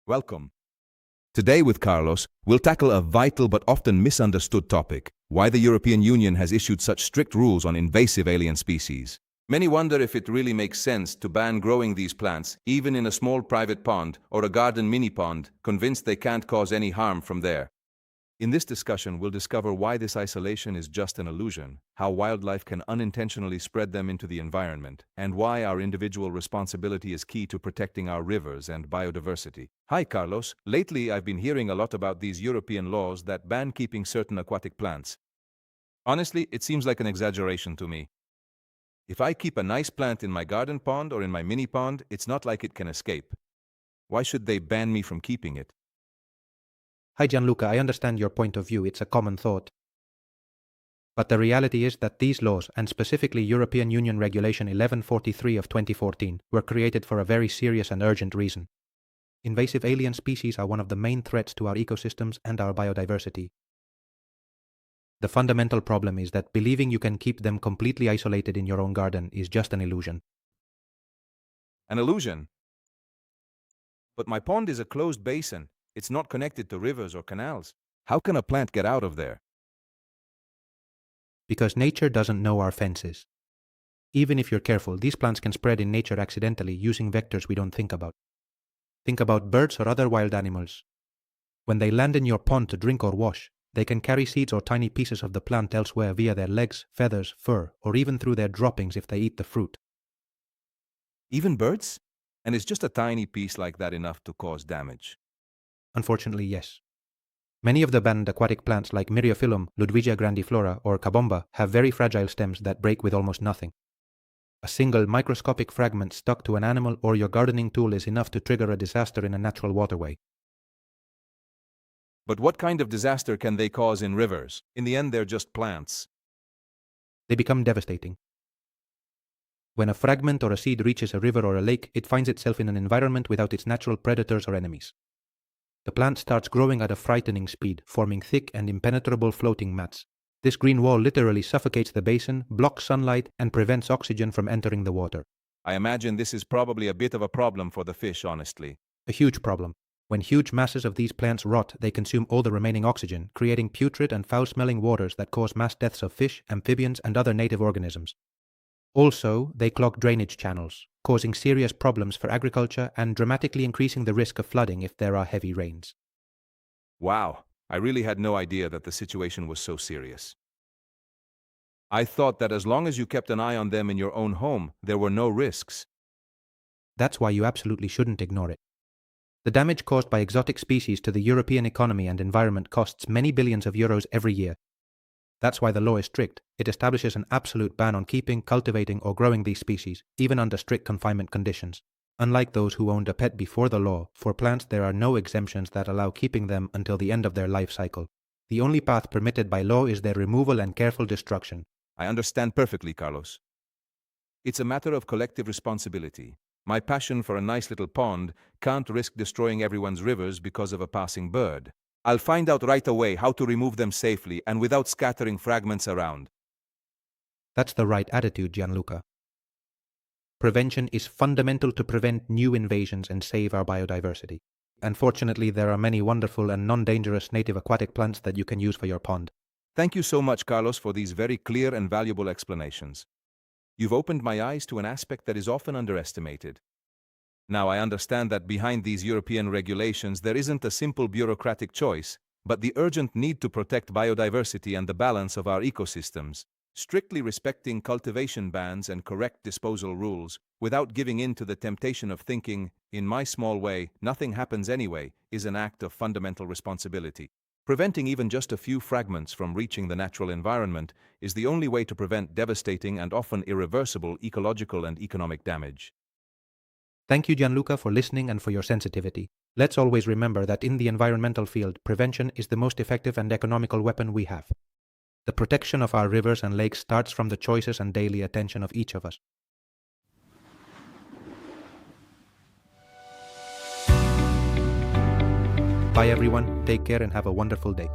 Welcome. Today with Carlos, we'll tackle a vital but often misunderstood topic: why the European Union has issued such strict rules on invasive alien species. Many wonder if it really makes sense to ban growing these plants, even in a small private pond or a garden mini-pond, convinced they can't cause any harm from there. In this discussion, we'll discover why this isolation is just an illusion, how wildlife can unintentionally spread them into the environment, and why our individual responsibility is key to protecting our rivers and biodiversity. Hi Carlos, lately I've been hearing a lot about these European laws that ban keeping certain aquatic plants. Honestly, it seems like an exaggeration to me. If I keep a nice plant in my garden pond or in my mini pond, it's not like it can escape. Why should they ban me from keeping it? Hi Gianluca, I understand your point of view, it's a common thought. But the reality is that these laws, and specifically European Union Regulation 1143 of 2014, were created for a very serious and urgent reason. Invasive alien species are one of the main threats to our ecosystems and our biodiversity. The fundamental problem is that believing you can keep them completely isolated in your own garden is just an illusion. An illusion? But my pond is a closed basin. It's not connected to rivers or canals. How can a plant get out of there? Because nature doesn't know our fences. Even if you're careful, these plants can spread in nature accidentally using vectors we don't think about. Think about birds or other wild animals. When they land in your pond to drink or wash, they can carry seeds or tiny pieces of the plant elsewhere via their legs, feathers, fur, or even through their droppings if they eat the fruit. Even birds? And is just a tiny piece like that enough to cause damage? Unfortunately, yes. Many of the banned aquatic plants like Myriophyllum, Ludwigia grandiflora, or Kabomba have very fragile stems that break with almost nothing. A single microscopic fragment stuck to an animal or your gardening tool is enough to trigger a disaster in a natural waterway. But what kind of disaster can they cause in rivers? In the end, they're just plants. They become devastating. When a fragment or a seed reaches a river or a lake, it finds itself in an environment without its natural predators or enemies. The plant starts growing at a frightening speed, forming thick and impenetrable floating mats. This green wall literally suffocates the basin, blocks sunlight, and prevents oxygen from entering the water. I imagine this is probably a bit of a problem for the fish, honestly. A huge problem. When huge masses of these plants rot, they consume all the remaining oxygen, creating putrid and foul-smelling waters that cause mass deaths of fish, amphibians, and other native organisms. Also, they clog drainage channels, causing serious problems for agriculture and dramatically increasing the risk of flooding if there are heavy rains. Wow, I really had no idea that the situation was so serious. I thought that as long as you kept an eye on them in your own home, there were no risks. That's why you absolutely shouldn't ignore it. The damage caused by exotic species to the European economy and environment costs many billions of euros every year. That's why the law is strict. It establishes an absolute ban on keeping, cultivating, or growing these species, even under strict confinement conditions. Unlike those who owned a pet before the law, for plants there are no exemptions that allow keeping them until the end of their life cycle. The only path permitted by law is their removal and careful destruction. I understand perfectly, Carlos. It's a matter of collective responsibility. My passion for a nice little pond can't risk destroying everyone's rivers because of a passing bird. I'll find out right away how to remove them safely and without scattering fragments around. That's the right attitude, Gianluca. Prevention is fundamental to prevent new invasions and save our biodiversity. Unfortunately, there are many wonderful and non-dangerous native aquatic plants that you can use for your pond. Thank you so much, Carlos, for these very clear and valuable explanations. You've opened my eyes to an aspect that is often underestimated. Now I understand that behind these European regulations there isn't a simple bureaucratic choice, but the urgent need to protect biodiversity and the balance of our ecosystems. Strictly respecting cultivation bans and correct disposal rules, without giving in to the temptation of thinking, in my small way, nothing happens anyway, is an act of fundamental responsibility. Preventing even just a few fragments from reaching the natural environment is the only way to prevent devastating and often irreversible ecological and economic damage. Thank you, Gianluca, for listening and for your sensitivity. Let's always remember that in the environmental field, prevention is the most effective and economical weapon we have. The protection of our rivers and lakes starts from the choices and daily attention of each of us. Bye everyone, take care and have a wonderful day.